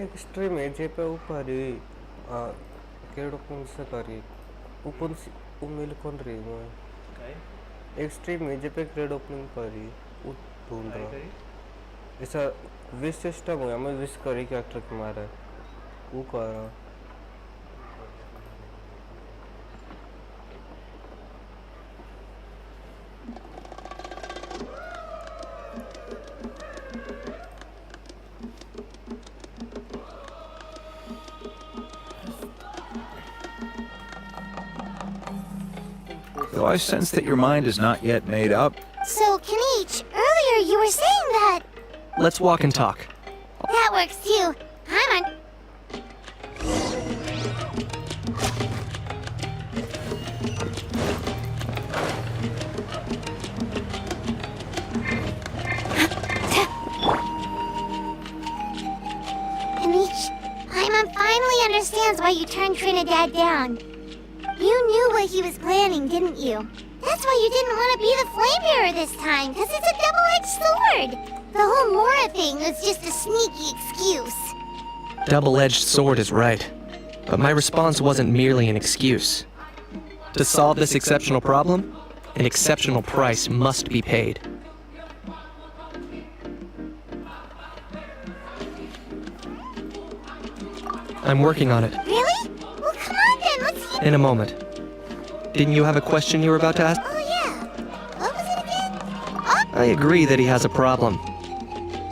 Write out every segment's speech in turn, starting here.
Extreme एजेपे उपरि क्रीडोपुंसकरी उपुंस उमिलकोनरी मैं extreme एजेपे क्रीडोपुंस परी उतूंडा ऐसा विश सिस्टम हुआ मैं विश करी कैरेक्टर के मारे वो करा Though I sense that your mind is not yet made up. So, Kenichi, earlier you were saying that... Let's walk and talk. That works too. I'm on... Kenichi, Paimon finally understands why you turned Trinidad down. You knew what he was planning, didn't you? That's why you didn't want to be the Flamebearer this time, because it's a double-edged sword. The whole Mora thing was just a sneaky excuse. Double-edged sword is right. But my response wasn't merely an excuse. To solve this exceptional problem, an exceptional price must be paid. I'm working on it. Really? Well, come on then, let's... In a moment. Didn't you have a question you were about to ask? Oh yeah. What was it again? Oh! I agree that he has a problem.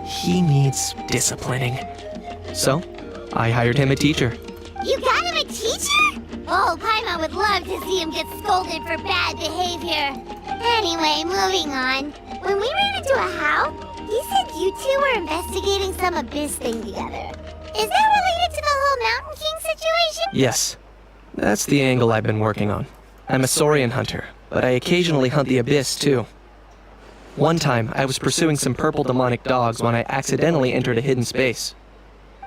He needs disciplining. So, I hired him a teacher. You got him a teacher? Oh, Paimon would love to see him get scolded for bad behavior. Anyway, moving on. When we ran into a house, he said you two were investigating some abyss thing together. Is that related to the whole Mountain King situation? Yes. That's the angle I've been working on. I'm a Saurian hunter, but I occasionally hunt the abyss too. One time, I was pursuing some purple demonic dogs when I accidentally entered a hidden space.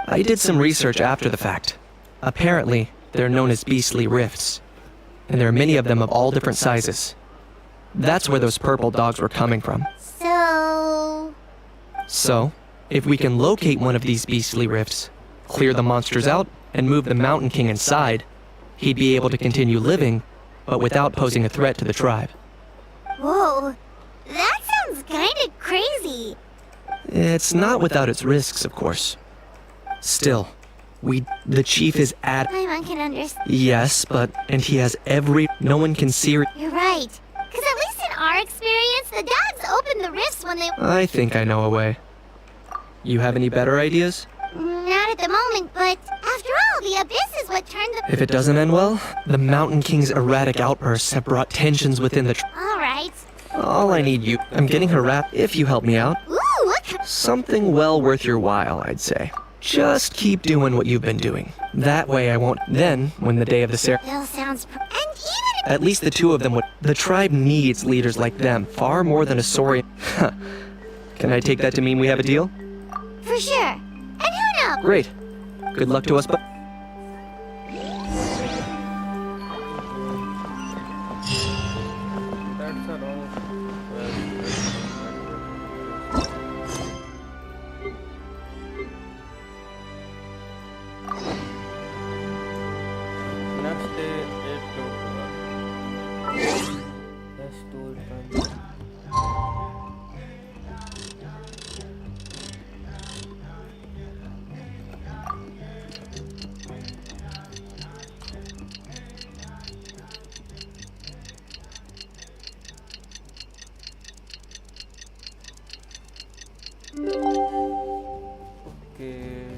I did some research after the fact. Apparently, they're known as beastly rifts, and there are many of them of all different sizes. That's where those purple dogs were coming from. So, if we can locate one of these beastly rifts, clear the monsters out, and move the Mountain King inside, he'd be able to continue living, but without posing a threat to the tribe. Whoa, that sounds kinda crazy. It's not without its risks, of course. Still, the chief is at... Paimon can understand. Yes, and he has no one can see... You're right. Because at least in our experience, the dogs open the rifts when they... I think I know a way. You have any better ideas? Not at the moment, but after all, the abyss is what turned the... If it doesn't end well, the Mountain King's erratic outbursts have brought tensions within the... Alright. All I need you... I'm getting her wrapped if you help me out. Ooh, what... Something well worth your while, I'd say. Just keep doing what you've been doing. That way I won't... Then, when the day of the Bill sounds... And even if... At least the two of them would... The tribe needs leaders like them, far more than a Saurian... Can I take that to mean we have a deal? For sure. And who knows? Great. Good luck to us, but... that's a wrong next day it let's do it then. Okay,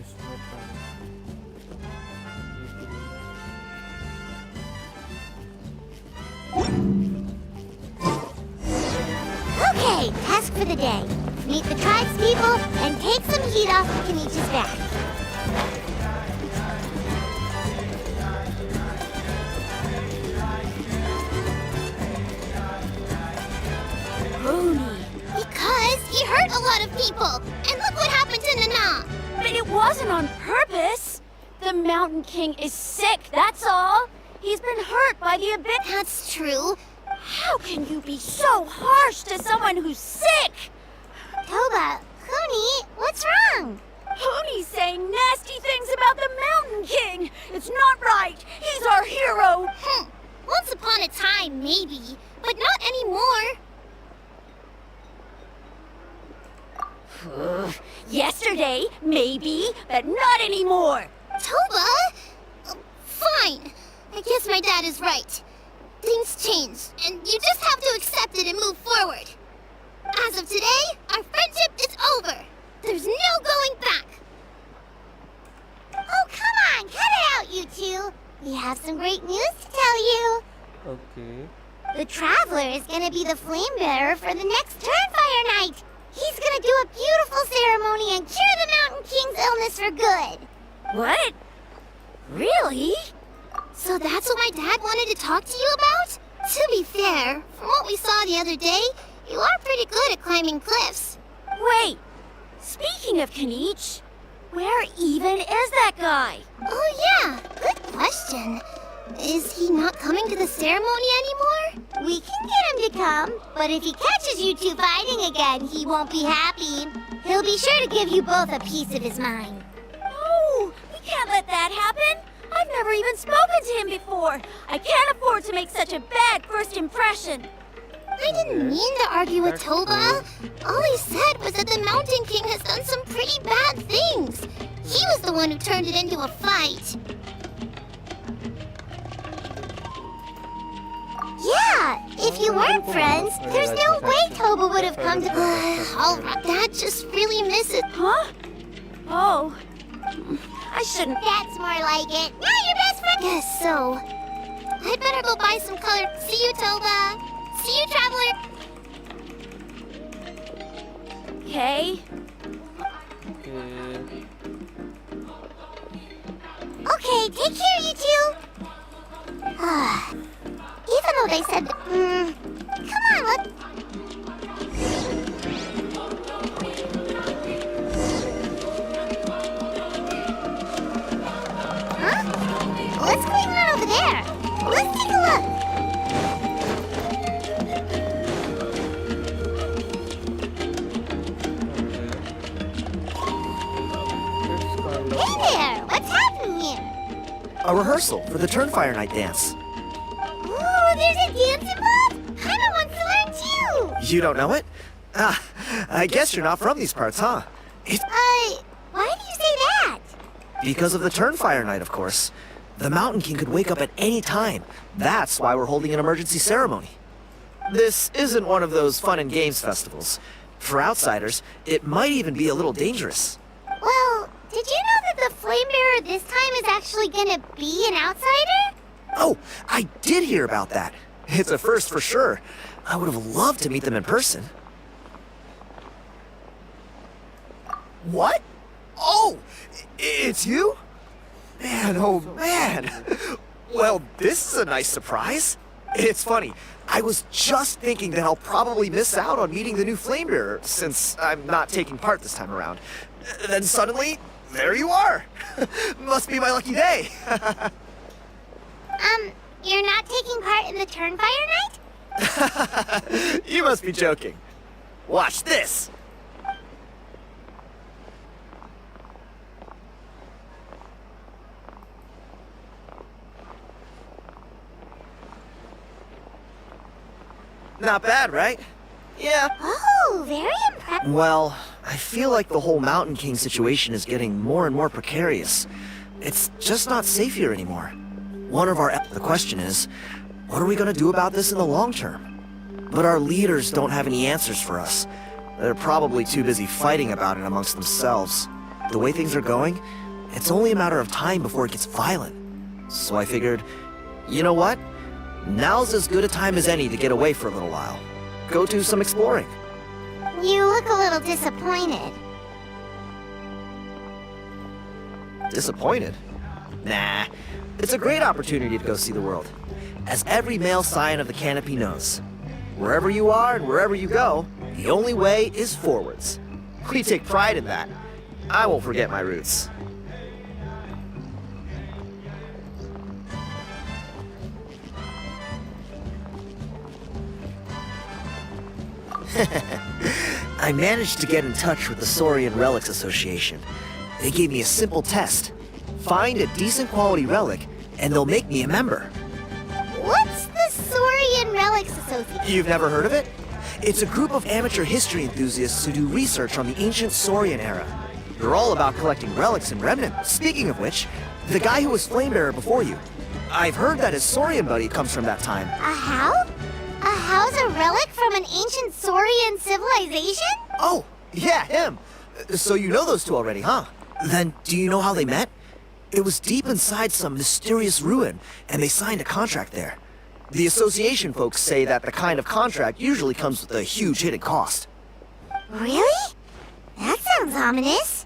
Okay, task for the day. Meet the tribe's people and take some heat off of Kenichi's back. Rooney. Because he hurt a lot of people. And look what happened to Nana. But it wasn't on purpose. The Mountain King is sick, that's all. He's been hurt by the abyss. That's true. How can you be so harsh to someone who's sick? Toba, Kuni, what's wrong? Pony's saying nasty things about the Mountain King. It's not right. He's our hero. Once upon a time, maybe, but not anymore. Yesterday, maybe, but not anymore. Toba? Fine. I guess my dad is right. Things change, and you just have to accept it and move forward. As of today, our friendship is over. There's no going back. Oh, come on, cut it out, you two. We have some great news to tell you. Okay. The Traveler is gonna be the flame bearer for the next Turnfire Night. He's gonna do a beautiful ceremony and cure the Mountain King's illness for good. What? Really? So that's what my dad wanted to talk to you about? To be fair, from what we saw the other day, you are pretty good at climbing cliffs. Wait, speaking of Kanich, where even is that guy? Oh yeah, good question. Is he not coming to the ceremony anymore? We can get him to come, but if he catches you two fighting again, he won't be happy. He'll be sure to give you both a piece of his mind. No, we can't let that happen. I've never even spoken to him before. I can't afford to make such a bad first impression. I didn't mean to argue with Toba. All he said was that the Mountain King has done some pretty bad things. He was the one who turned it into a fight. Yeah, if you weren't friends, there's no way Toba would have come to... All right, Dad just really misses... Huh? Oh, I shouldn't... That's more like it. Now you're best friends. Guess so. I'd better go buy some color. See you, Toba. See you, Traveler. Okay. Okay, take care, you two. Even though they said... come on, let's... Huh? What's going on over there? Let's take a look. Hey there! What's happening here? A rehearsal for the Turnfire Night dance. Ooh, there's a dance involved? Paimon wants to learn too! You don't know it? Ah, I guess you're not from these parts, huh? It's Why do you say that? because of the Turnfire Night, of course. The Mountain King could wake up at any time. That's why we're holding an emergency ceremony. This isn't one of those fun and games festivals. For outsiders, it might even be a little dangerous. Well, did you know that the Flame Bearer this time is actually gonna be an outsider? Oh, I did hear about that. It's a first for sure. I would have loved to meet them in person. What? Oh, it's you? Man, oh man. Well, this is a nice surprise. It's funny. I was just thinking that I'll probably miss out on meeting the new Flame Bearer since I'm not taking part this time around. Then suddenly, there you are. Must be my lucky day. You're not taking part in the Turnfire Night? You must be joking. Watch this. Not bad, right? Yeah. Oh, very impressive. Well, I feel like the whole Mountain King situation is getting more and more precarious. It's just not safe here anymore. The question is, what are we gonna do about this in the long term? But our leaders don't have any answers for us. They're probably too busy fighting about it amongst themselves. The way things are going, it's only a matter of time before it gets violent. So I figured, you know what? Now's as good a time as any to get away for a little while. Go do some exploring. You look a little disappointed. Disappointed? Nah. It's a great opportunity to go see the world. As every male scion of the canopy knows, wherever you are and wherever you go, the only way is forwards. We take pride in that. I won't forget my roots. I managed to get in touch with the Saurian Relics Association. They gave me a simple test. Find a decent quality relic, and they'll make me a member. What's the Saurian Relics Association? You've never heard of it? It's a group of amateur history enthusiasts who do research on the ancient Saurian era. They're all about collecting relics and remnants. Speaking of which, the guy who was Flamebearer before you, I've heard that his Saurian buddy comes from that time. A how? A how's a relic from an ancient Saurian civilization? Oh, yeah, him. So you know those two already, huh? Then, do you know how they met? It was deep inside some mysterious ruin, and they signed a contract there. The association folks say that the kind of contract usually comes with a huge hidden cost. Really? That sounds ominous.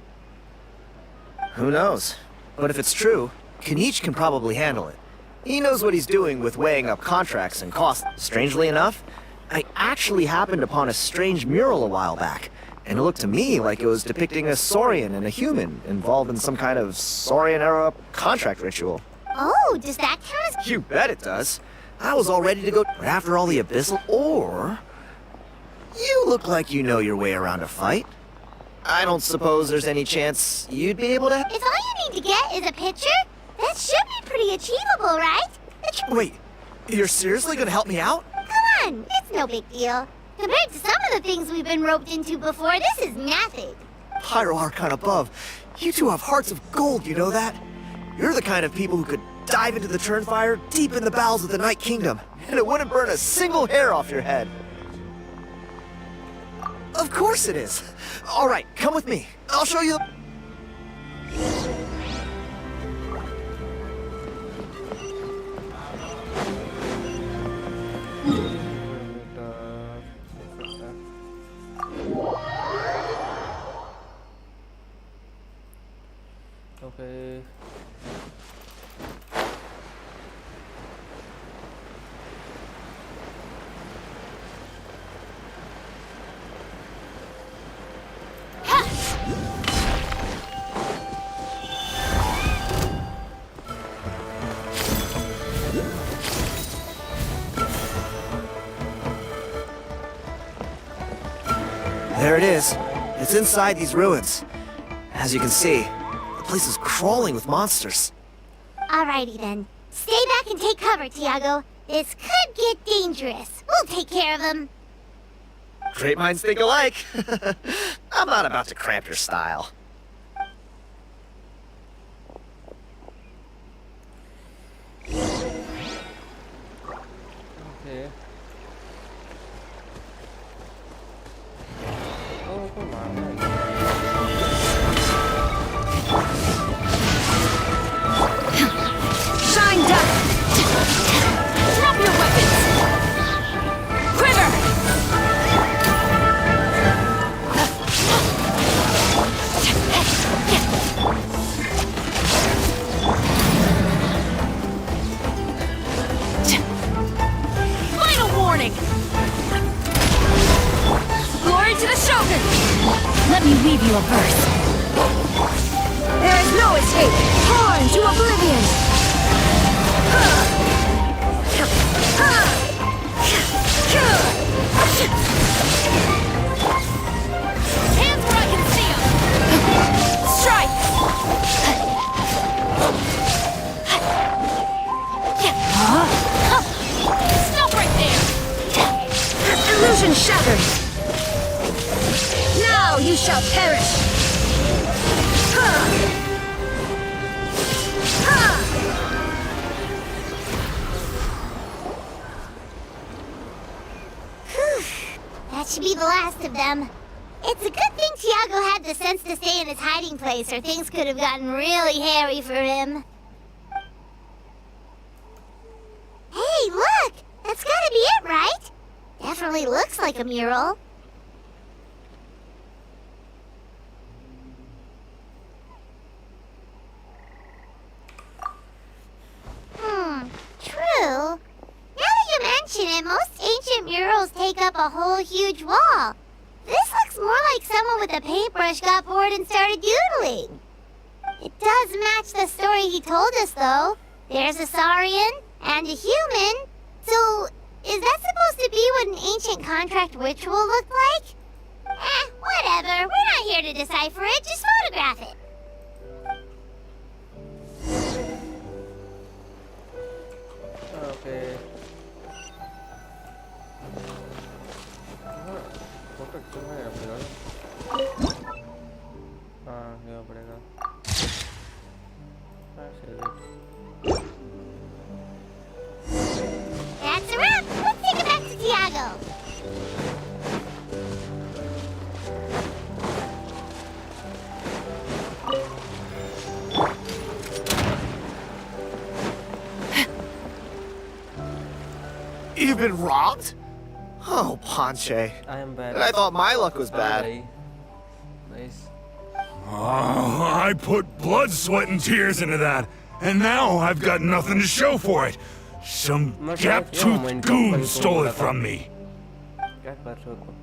Who knows? But if it's true, Kenichi can probably handle it. He knows what he's doing with weighing up contracts and costs. Strangely enough, I actually happened upon a strange mural a while back, and it looked to me like it was depicting a Saurian and a human involved in some kind of Saurian-era contract ritual. Oh, does that count as... You bet it does. I was all ready to go after all the abyssal, or... You look like you know your way around a fight. I don't suppose there's any chance you'd be able to... If all you need to get is a picture, that should be pretty achievable, right? Wait, you're seriously gonna help me out? Come on, it's no big deal. Compared to some of the things we've been roped into before, this is nothing. Pyro Archon above, you two have hearts of gold, you know that? You're the kind of people who could dive into the Turnfire deep in the bowels of the Night Kingdom, and it wouldn't burn a single hair off your head. Of course it is. All right, come with me. I'll show you the... Okay. There it is. It's inside these ruins. As you can see, the place is crawling with monsters. Alrighty then. Stay back and take cover, Tiago. This could get dangerous. We'll take care of them. Great minds think alike. I'm not about to cramp your style. Okay. Oh, kemana ini? Shine duck! Drop your weapons! Quiver! Final warning! Glory to the Shogun! Let me weave you a verse. There is no escape! Torn to oblivion! Hands where I can see them! Strike! Stop right there! Illusion shattered! Now you shall perish! That should be the last of them. It's a good thing Tiago had the sense to stay in his hiding place, or things could have gotten really hairy for him. Hey, look! That's gotta be it, right? Definitely looks like a mural. True. Now that you mention it, most ancient murals take up a whole huge wall. This looks more like someone with a paintbrush got bored and started doodling. It does match the story he told us, though. There's a Saurian and a human. So, is that supposed to be what an ancient contract ritual looked like? Whatever. We're not here to decipher it. Just photograph it. You've been robbed? Oh, Ponche. I am bad. I thought my luck was bad. Nice. Oh, I put blood, sweat, and tears into that, and now I've got nothing to show for it. Some gap-toothed goon stole it from me. क्या कर रहे हो तुम?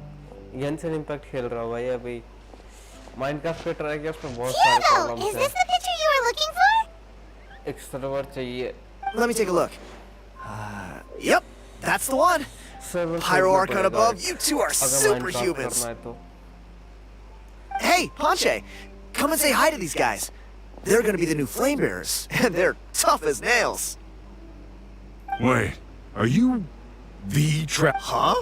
Genshin impact खेल रहा हूँ भाई अभी। माइनक्राफ्ट पे ट्राई किया उसमें बहुत सारे Kyoto, प्रॉब्लम्स is हैं। this the picture you were looking for? एक सर्वर चाहिए। Let me take a look. Yep, that's the one. Server Pyro खरीदना Archon पड़ेगा above, you two are अगर माइनक्राफ्ट superhumans. करना है तो। Hey, Ponche, come and say hi to these guys. They're gonna be the new flame bearers, and they're tough as nails. Wait, are you the Huh?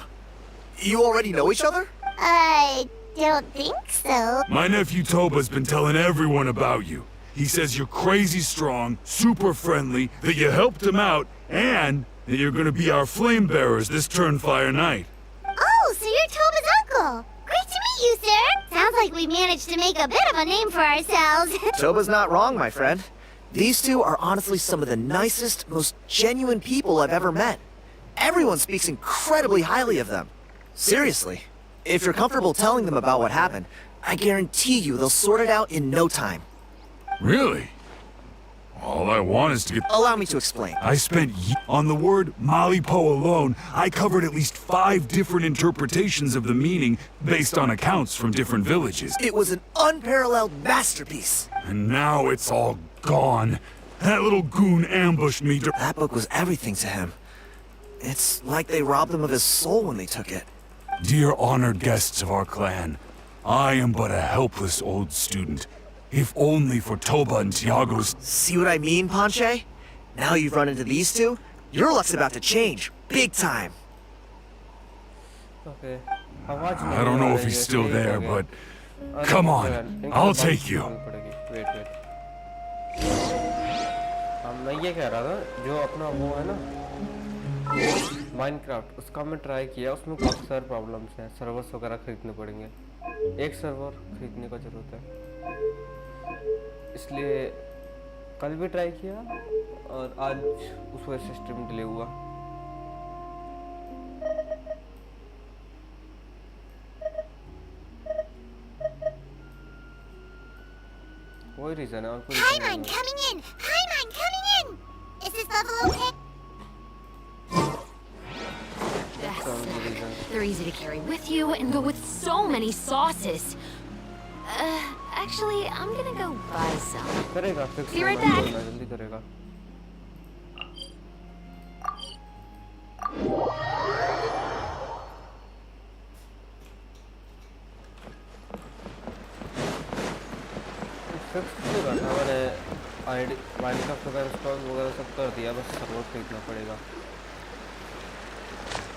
You already know each other? I don't think so. My nephew Toba's been telling everyone about you. He says you're crazy strong, super friendly, that you helped him out, and that you're gonna be our flame bearers this Turnfire night. Oh, so you're Toba's uncle. Great to meet you, sir. Sounds like we managed to make a bit of a name for ourselves. Toba's not wrong, my friend. These two are honestly some of the nicest, most genuine people I've ever met. Everyone speaks incredibly highly of them. Seriously. If you're comfortable telling them about what happened, I guarantee you they'll sort it out in no time. Really? All I want is to get... Allow me to explain. I spent on the word Malipo alone. I covered at least 5 different interpretations of the meaning based on accounts from different villages. It was an unparalleled masterpiece. And now it's all gone. That little goon ambushed me. That book was everything to him. It's like they robbed him of his soul when they took it. Dear honored guests of our clan, I am but a helpless old student. If only for Toba and Tiago's... See what I mean, Ponche? Now you've run into these two, your luck's about to change. Big time. Okay. I don't know if he's still there, but... Come on, I'll take you. Wait. मैं ये कह रहा था जो अपना वो है ना माइनक्राफ्ट उसका मैं ट्राई किया उसमें काफ़ी सारे प्रॉब्लम्स हैं सर्वर्स वगैरह खरीदने पड़ेंगे एक सर्वर खरीदने का ज़रूरत है इसलिए कल भी ट्राई किया और आज उस वजह से स्ट्रीम डिले हुआ वही रीज़न है और कोई रीज़न Paimon नहीं है coming in! Paimon coming in! Is this level okay? They're easy to carry with you and go with so many sauces. Actually, I'm gonna go buy some. करेगा fix Be right back. जल्दी करेगा fix तो करना मैंने ID Minecraft वगैरह install वगैरह सब कर दिया बस सर्वर खरीदना पड़ेगा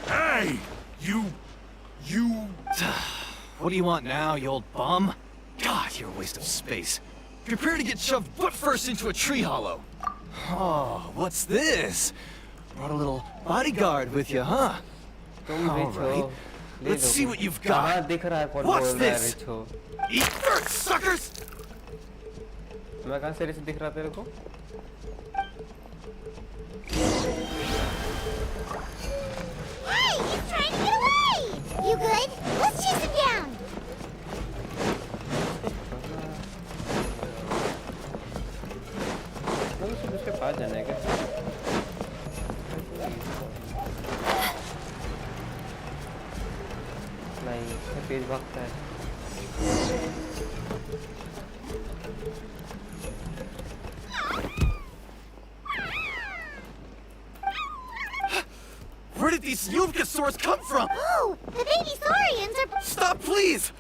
Hey! You... What do you want now, you old bum? God, you're a waste of space. Prepare to get shoved foot first into a tree hollow. Oh, what's this? Brought a little bodyguard with you, huh? तुम All rich हो right. ले Let's low see तुम। what you've हाँ got. दिख रहा है कौन What's बोल रहा है this? रिच हो Eat dirt, suckers! मैं कहाँ से रिच दिख रहा तेरे को Hey, he's trying to get away! You good? Let's chase him down! मैं सिर्फ उसके पास जाना है क्या नहीं ये तेज भागता है Where did these Yuvkasaurs come from? Oh, the baby saurians are... Stop, please!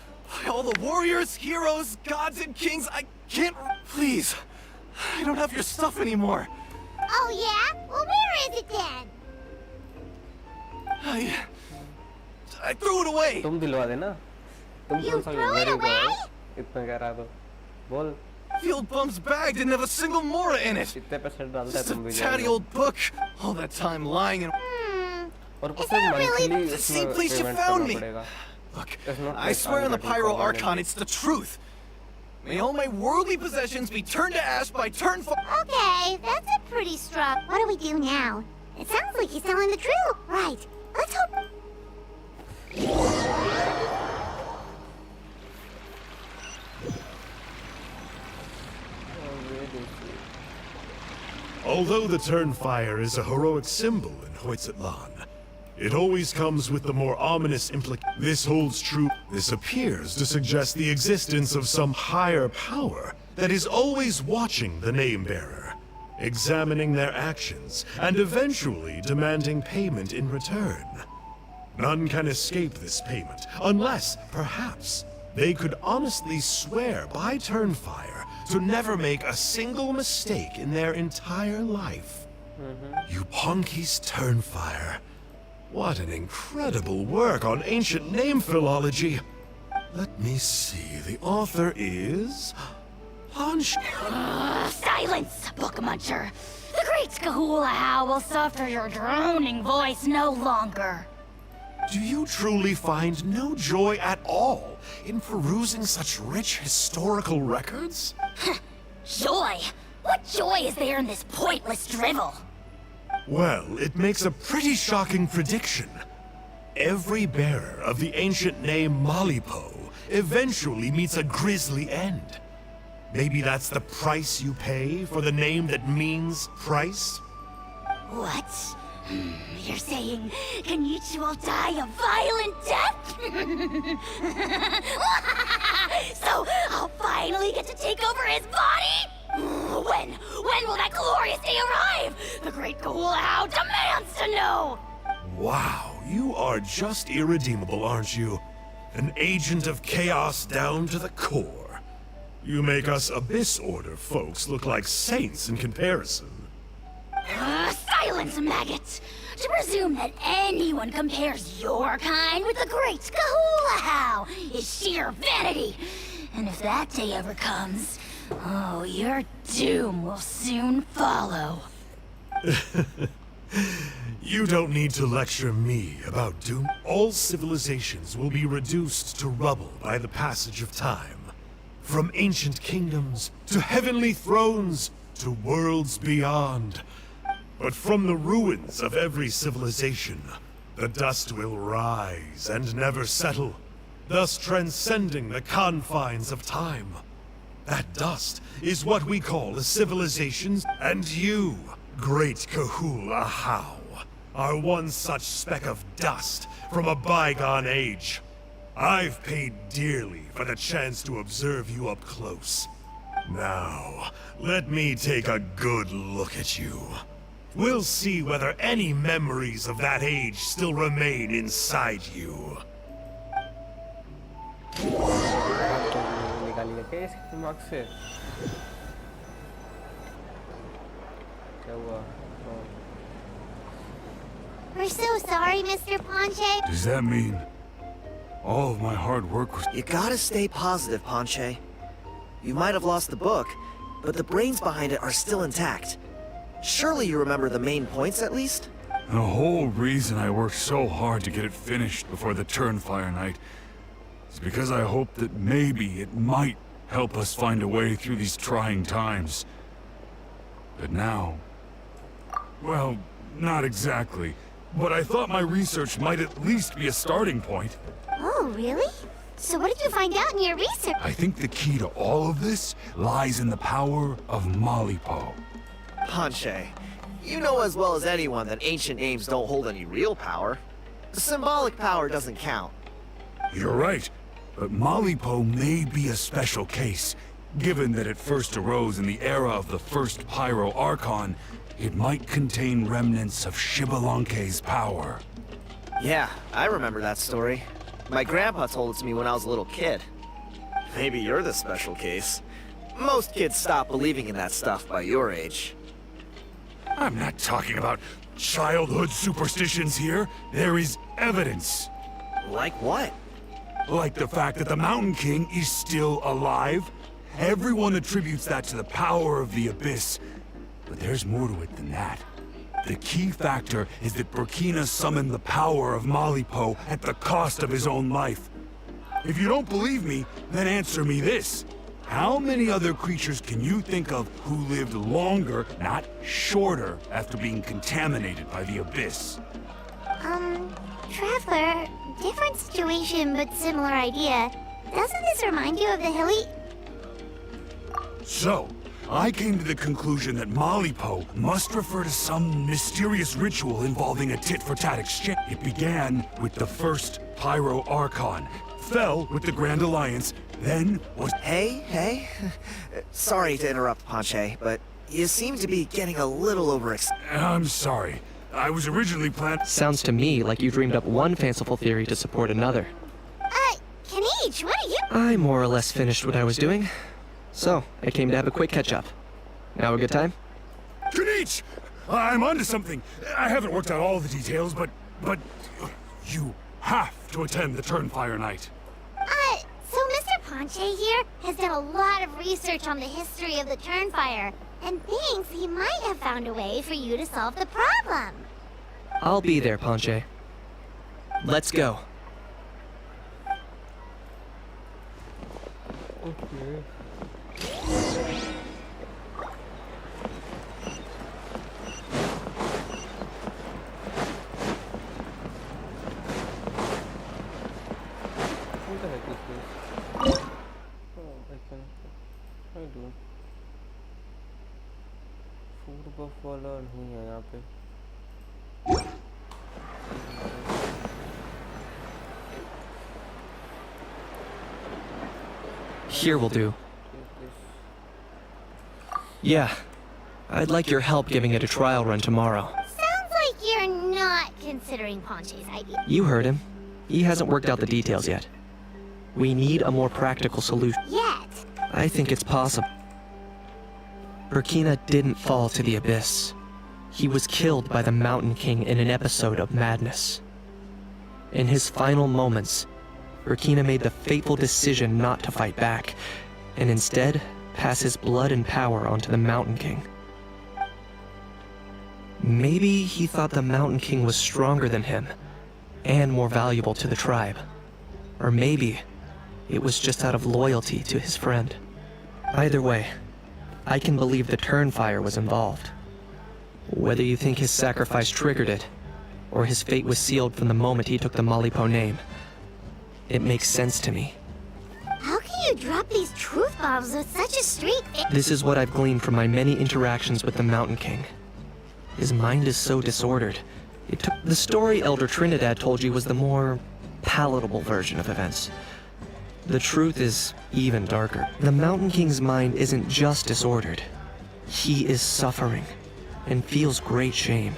All the warriors, heroes, gods, and kings, I can't... Please. I don't have your stuff anymore. Oh, yeah? Well, where is it then? I threw it away. तुम दिलवा देना तुम You कौन सा threw it very away? good इतना कह रहा तो बोल The old bum's bag didn't have a single Mora in it. कितने % डालता है Just तुम a भी tatty old book. All that time lying and... और Is कुछ that really monthly the same उसमें place you पेमेंट found करना me? पड़ेगा Look, It's not I like swear I'm on the getting Pyro permanent. Archon, it's the truth. May all my worldly possessions be turned to ash by Turnfall. Okay, that's a pretty strong... What do we do now? It sounds like he's telling the truth. Right, Although the Turnfire is a heroic symbol in Hoytzatlan, it always comes with the more ominous implication. This holds true. This appears to suggest the existence of some higher power that is always watching the name-bearer, examining their actions, and eventually demanding payment in return. None can escape this payment, unless, perhaps, they could honestly swear by Turnfire to never make a single mistake in their entire life. You Punky's Turnfire. What an incredible work on ancient name philology. Let me see, the author is... Punch... Silence, Book Muncher! The great Kahula will suffer your droning voice no longer. Do you truly find no joy at all in perusing such rich historical records? Joy? What joy is there in this pointless drivel? Well, it makes a pretty shocking prediction. Every bearer of the ancient name Malipo eventually meets a grisly end. Maybe that's the price you pay for the name that means price? What? You're saying Kenichi will die a violent death? So I'll finally get to take over his body? When will that glorious day arrive? The great Kahula demands to know! Wow, you are just irredeemable, aren't you? An agent of chaos down to the core. You make us Abyss Order folks look like saints in comparison. Silence, maggot! To presume that anyone compares your kind with the great Kahula is sheer vanity. And if that day ever comes, oh, your doom will soon follow. You don't need to lecture me about doom. All civilizations will be reduced to rubble by the passage of time. From ancient kingdoms, to heavenly thrones, to worlds beyond. But from the ruins of every civilization, the dust will rise and never settle, thus transcending the confines of time. That dust is what we call a civilization, and you, great Kahula How, are one such speck of dust from a bygone age. I've paid dearly for the chance to observe you up close. Now, let me take a good look at you. We'll see whether any memories of that age still remain inside you. क्या है इसके दिमाग से? क्या हुआ? We're so sorry, Mr. Ponche. Does that mean all of my hard work was... You gotta stay positive, Ponche. You might have lost the book, but the brains behind it are still intact. Surely you remember the main points, at least? The whole reason I worked so hard to get it finished before the Turnfire night is because I hoped that maybe it might help us find a way through these trying times. But now... well, not exactly. But I thought my research might at least be a starting point. Oh, really? So what did you find out in your research? I think the key to all of this lies in the power of Malipo. Ponche, you know as well as anyone that ancient names don't hold any real power. The symbolic power doesn't count. You're right, but Malipo may be a special case. Given that it first arose in the era of the first Pyro Archon, it might contain remnants of Shibalanke's power. Yeah, I remember that story. My grandpa told it to me when I was a little kid. Maybe you're the special case. Most kids stop believing in that stuff by your age. I'm not talking about childhood superstitions here. There is evidence. Like what? Like the fact that the Mountain King is still alive. Everyone attributes that to the power of the Abyss. But there's more to it than that. The key factor is that Burkina summoned the power of Malipo at the cost of his own life. If you don't believe me, then answer me this. How many other creatures can you think of who lived longer, not shorter, after being contaminated by the Abyss? Traveler, Different situation, but similar idea. Doesn't this remind you of the hilly... So, I came to the conclusion that Malipo must refer to some mysterious ritual involving a tit-for-tat exchange. It began with the first Pyro Archon, fell with the Grand Alliance, then was... Hey. Sorry to interrupt, Ponche, but you seem to be getting a little overexcited. I'm sorry. I was originally planned... Sounds to me like you dreamed up one fanciful theory to support another. Kenichi, what are you... I more or less finished what I was doing. So, I came to have a quick catch-up. Now a good time? Kenichi! I'm onto something. I haven't worked out all the details, but you have to attend the Turnfire Night. So Mr. Ponche here has done a lot of research on the history of the Turnfire, and thinks he might have found a way for you to solve the problem. I'll be there, Ponche. Let's go. Okay. What the heck is this? Oh, I don't. Food buff वाला नहीं है यहाँ पे. Here will do. Yeah. I'd like your help giving it a trial run tomorrow. Sounds like you're not considering Ponche's idea. You heard him. He hasn't worked out the details yet. We need a more practical solution. Yet. I think it's possible. Burkina didn't fall to the abyss. He was killed by the Mountain King in an episode of madness. In his final moments, Burkina made the fateful decision not to fight back, and instead pass his blood and power onto the Mountain King. Maybe he thought the Mountain King was stronger than him, and more valuable to the tribe. Or maybe it was just out of loyalty to his friend. Either way, I can believe the Turnfire was involved. Whether you think his sacrifice triggered it, or his fate was sealed from the moment he took the Malipo name, it makes sense to me. How can you drop these truth bombs with such a straight face? This is what I've gleaned from my many interactions with the Mountain King. His mind is so disordered. The story Elder Trinidad told you was the more palatable version of events. The truth is even darker. The Mountain King's mind isn't just disordered. He is suffering and feels great shame.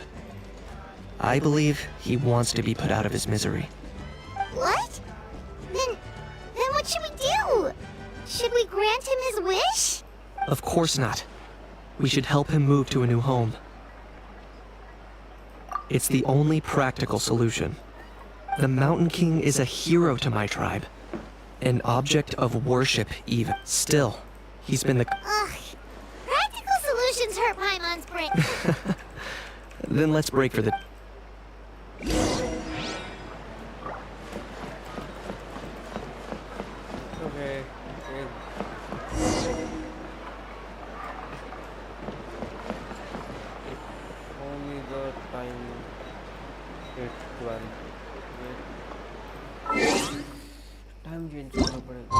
I believe he wants to be put out of his misery. What? Then what should we do? Should we grant him his wish? Of course not. We should help him move to a new home. It's the only practical solution. The Mountain King is a hero to my tribe. An object of worship, even. Still, he's been the... Ugh. Practical solutions hurt Paimon's brain. Then let's break for the... Okay. Only the time 8:12. Time change करना पड़ेगा.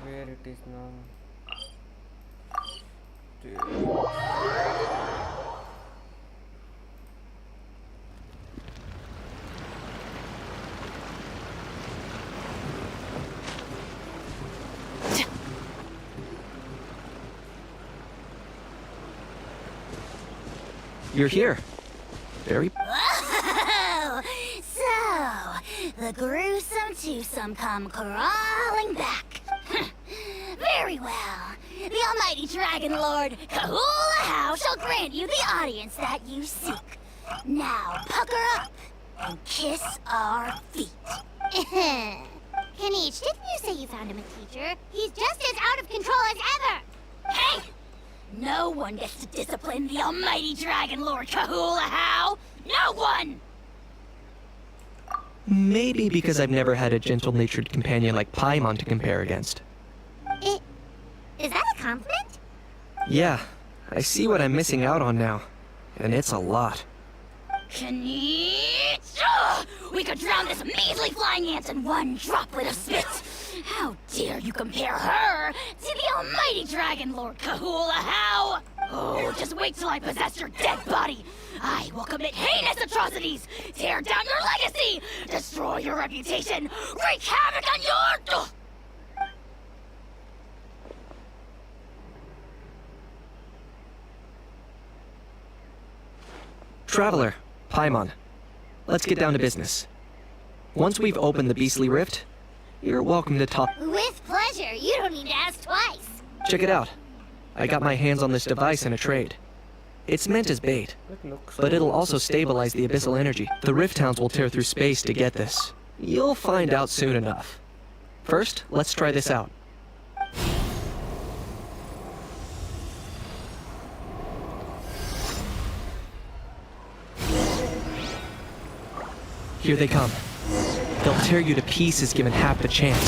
Where it is now? You're here. Very... Whoa! So, the gruesome twosome come crawling back. Very well. The almighty Dragon Lord, Kahula How, shall grant you the audience that you seek. Now, pucker up and kiss our feet. Kenichi, didn't you say you found him a teacher? He's just as out of control as ever! Hey! No one gets to discipline the almighty Dragon Lord Kahula How! No one! Maybe because I've never had a gentle-natured companion like Paimon to compare against. Is that a compliment? Yeah, I see what I'm missing out on now. And it's a lot. Kenichi! We could drown this measly flying ant in one droplet of spit! How dare you compare her to the almighty Dragon Lord Kahula How! Oh, just wait till I possess your dead body! I will commit heinous atrocities! Tear down your legacy! Destroy your reputation! Wreak havoc on your... Traveler, Paimon, let's get down to business. Once we've opened the beastly rift, you're welcome to talk. With pleasure. You don't need to ask twice. Check it out. I got my hands on this device in a trade. It's meant as bait, but it'll also stabilize the abyssal energy. The Rift Hounds will tear through space to get this. You'll find out soon enough. First, let's try this out. Here they come. They'll tear you to pieces given half the chance,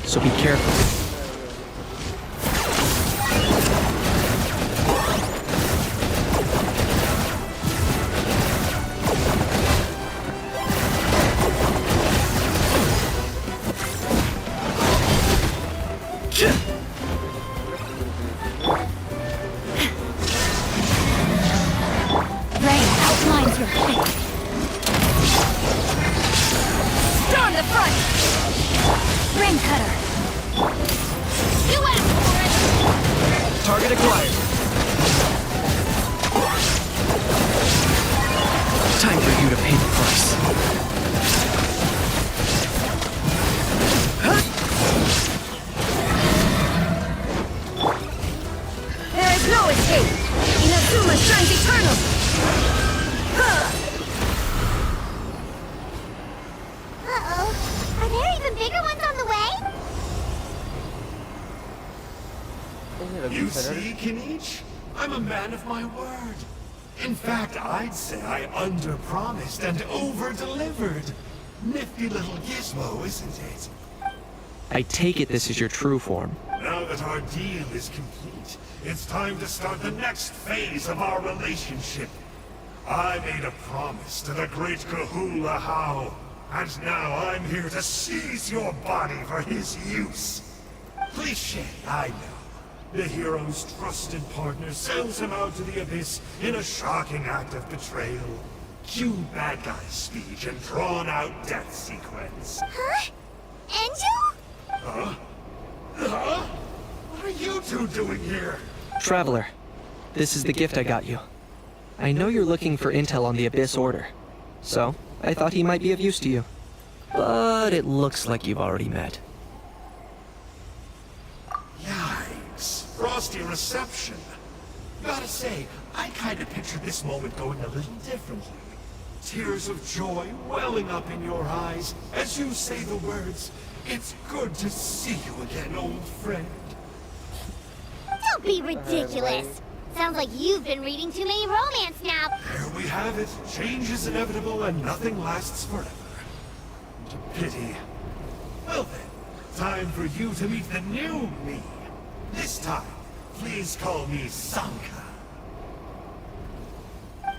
so be careful. Rain outlines your fate. Storm the front! Rain cutter! You asked for it! Target acquired. Time for you to pay the price. There is no escape! Inazuma shines eternal! Uh-oh. Are there even bigger ones on the way? You see, Kenichi? I'm a man of my word. In fact, I'd say I under-promised and over-delivered. Nifty little gizmo, isn't it? I take it this is your true form. Now that our deal is complete, it's time to start the next phase of our relationship. I made a promise to the great Kahula How, and now I'm here to seize your body for his use. Cliché, I know. The hero's trusted partner sells him out to the abyss in a shocking act of betrayal. Cue bad guy speech and drawn-out death sequence. Huh? Angel? Huh? Huh? What are you two doing here? Traveler, this is the gift I got you. I know you're looking for intel on the Abyss Order, so I thought he might be of use to you. But it looks like you've already met. Yikes. Frosty reception. Gotta say, I kinda pictured this moment going a little differently. Tears of joy welling up in your eyes as you say the words, "It's good to see you again, old friend." Don't be ridiculous. Sounds like you've been reading too many romance now. There we have it. Change is inevitable and nothing lasts forever. What a pity. Well then, time for you to meet the new me. This time, please call me Sanka.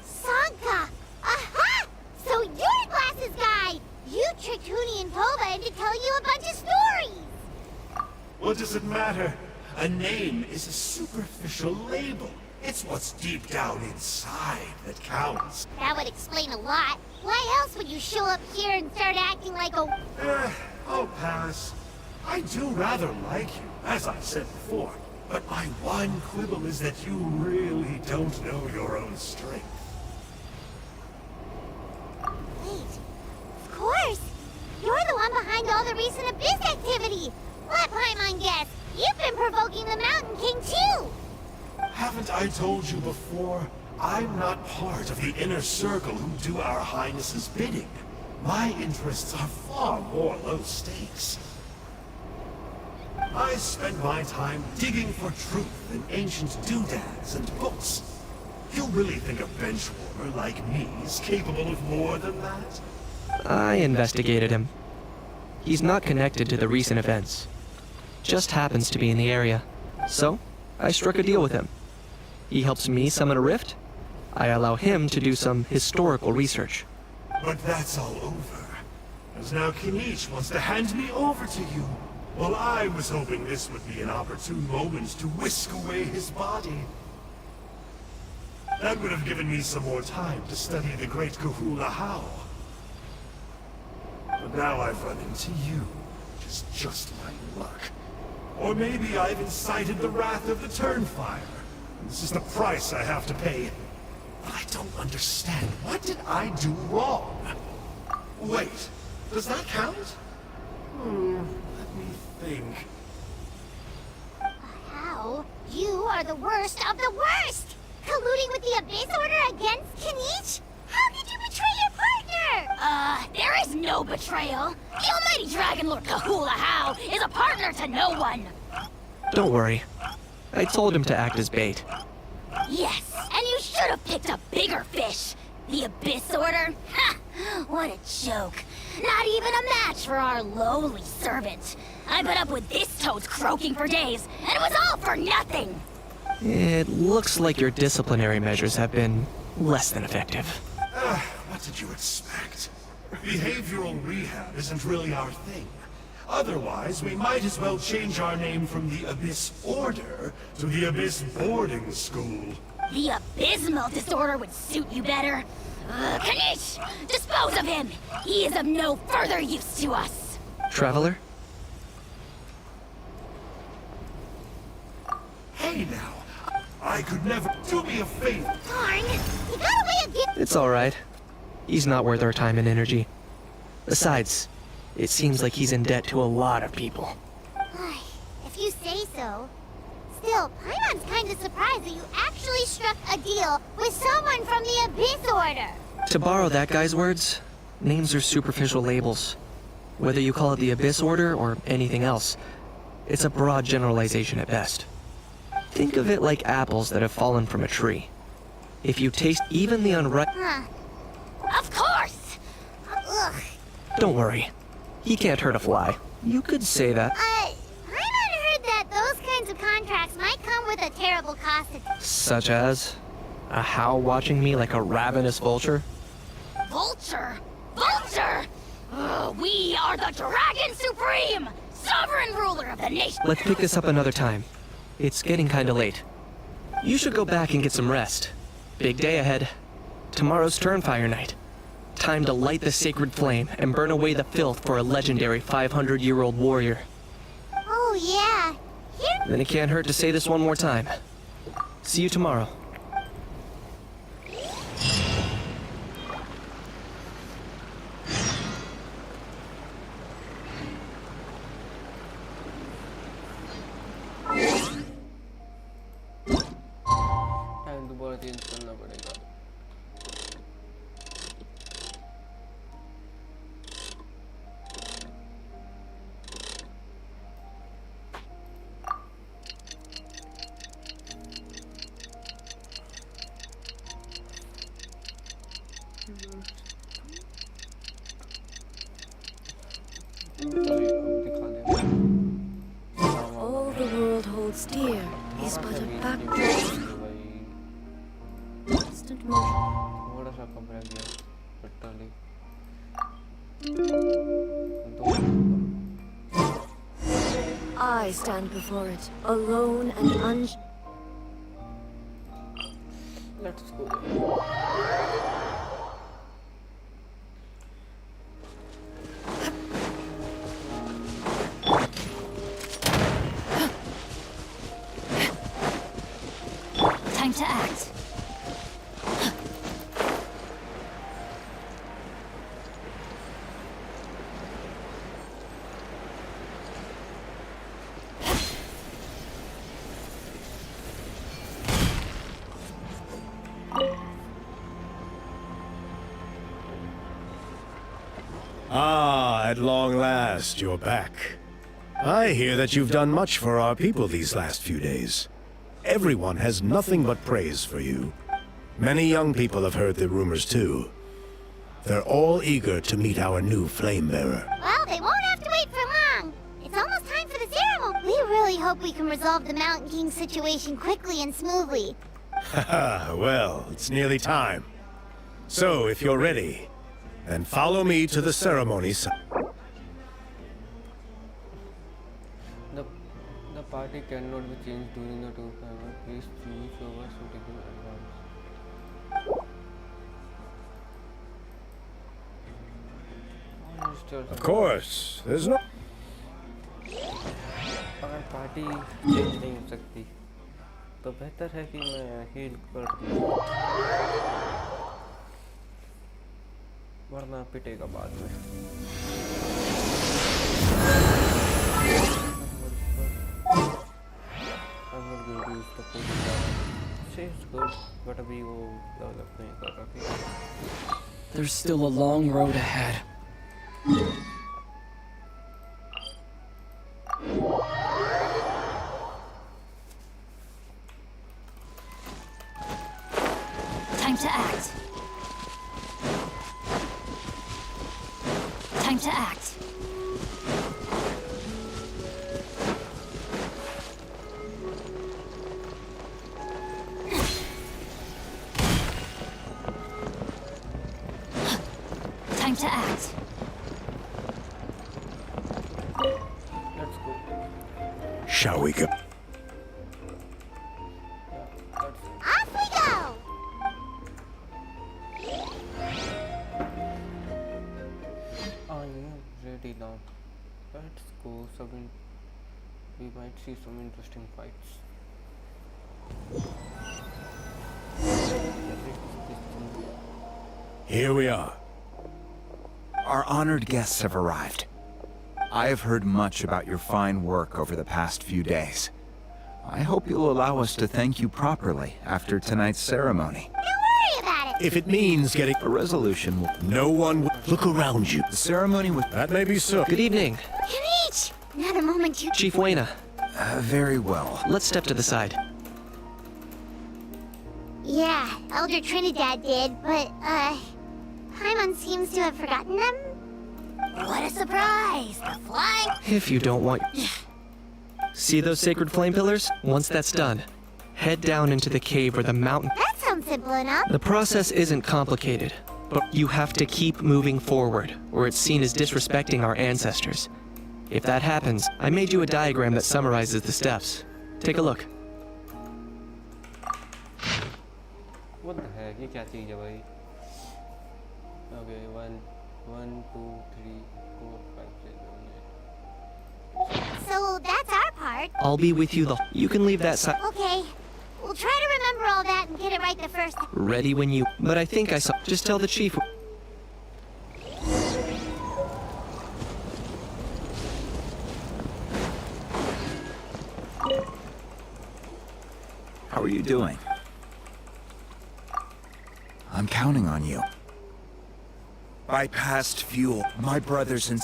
Sanka! Aha! So you're Glasses Guy! You tricked Huni and Tova into telling you a bunch of stories! What does it matter? A name is a superficial label. It's what's deep down inside that counts. That would explain a lot. Why else would you show up here and start acting like a... I'll pass. I do rather like you, as I said before, but my one quibble is that you really don't know your own strength. Wait. Of course! You're the one behind all the recent Abyss activity! Let Paimon guess, you've been provoking the Mountain King too! Haven't I told you before? I'm not part of the inner circle who do our highnesses' bidding. My interests are far more low stakes. I spend my time digging for truth in ancient doodads and books. You really think a benchwarmer like me is capable of more than that? I investigated him. He's not connected to the recent events. Just happens to be in the area. So, I struck a deal with him. He helps me summon a rift. I allow him to do some historical research. But that's all over. As now Kinich wants to hand me over to you. Well, I was hoping this would be an opportune moment to whisk away his body. That would have given me some more time to study the great Kahula How. But now I've run into you, which is just my luck. Or maybe I've incited the wrath of the Turnfire. And this is the price I have to pay. But I don't understand. What did I do wrong? Wait, does that count? Let me think. How? You are the worst of the worst! Colluding with the Abyss Order against Kinich? How did you betray your partner? There is no betrayal. The almighty Dragon Lord Kahula How is a partner to no one. Don't worry. I told him to act as bait. Yes, and you should have picked a bigger fish. The Abyss Order? Ha! What a joke. Not even a match for our lowly servant. I put up with this toad's croaking for days, and it was all for nothing. It looks like your disciplinary measures have been less than effective. What did you expect? Behavioral rehab isn't really our thing. Otherwise, we might as well change our name from the Abyss Order to the Abyss Boarding School. The abysmal disorder would suit you better. Kanish! Dispose of him! He is of no further use to us! Traveler? Hey now, I could never do me a favor. Darn! You got a way of getting... It's alright. He's not worth our time and energy. Besides, it seems like he's in debt to a lot of people. If you say so. Still, Paimon's kinda surprised that you actually struck a deal with someone from the Abyss Order. To borrow that guy's words, names are superficial labels. Whether you call it the Abyss Order or anything else, it's a broad generalization at best. Think of it like apples that have fallen from a tree. If you taste even the unripe... Of course! Ugh. Don't worry. He can't hurt a fly. You could say that. Paimon heard that those kinds of contracts might come with a terrible cost. Such as? A How watching me like a ravenous vulture? Vulture! Vulture! We are the Dragon Supreme! Sovereign ruler of the nation! Let's pick this up another time. It's getting kinda late. You should go back and get some rest. Big day ahead. Tomorrow's Turnfire night. Time to light the sacred flame and burn away the filth for a legendary 500-year-old warrior. Oh yeah. Here... Then it can't hurt to say this one more time. See you tomorrow. Time दोबारा change करना पड़ेगा. All the world holds dear is but a backdrop. Constant motion. थोड़ा सा कम रह गया petrol. I stand before it, alone and Let's go. Time to act. Ah, at long last, you're back. I hear that you've done much for our people these last few days. Everyone has nothing but praise for you. Many young people have heard the rumors too. They're all eager to meet our new flame bearer. Well, they won't have to wait for long. It's almost time for the ceremony. We really hope we can resolve the Mountain King situation quickly and smoothly. Haha, well, it's nearly time. So, if you're ready, then follow me to the ceremony. The party cannot be changed during the tour. Please choose your suitable advance. Of course, there's no... अगर party change नहीं हो सकती तो बेहतर है कि मैं heal कर दूं, वरना पिटेगा बाद में। I'm not going to use the potion. She's good, but अभी वो develop नहीं कर रखी। There's still a long road ahead. Time to act. Time to act. Time to act. Let's go. Shall we go? Off we go! I am ready now. Let's go. We might see some interesting fights. Here we are. Our honored guests have arrived. I have heard much about your fine work over the past few days. I hope you'll allow us to thank you properly after tonight's ceremony. Don't worry about it! If it means getting A resolution will... no one look around you. The ceremony with... That may be so. Good evening, Kenichi! Not a moment too... Chief Wayna. very well. Let's step to the side. Yeah, Elder Trinidad did, but, Paimon seems to have forgotten them? What a surprise! The flying... If you don't want... See those sacred flame pillars? Once that's done, head down into the cave where the mountain... That sounds simple enough. The process isn't complicated, but you have to keep moving forward, or it's seen as disrespecting our ancestors. If that happens, I made you a diagram that summarizes the steps. Take a look. What the heck? ये क्या चीज़ है भाई? Okay, 1, 2, 3, 4, 5, 6, 7, 8. So that's our part. I'll be with you the... You can leave that side... Okay. We'll try to remember all that and get it right the first... Ready when you... But I think I saw... Just tell the chief... How are you doing? I'm counting on you. Bypassed fuel, my brothers and...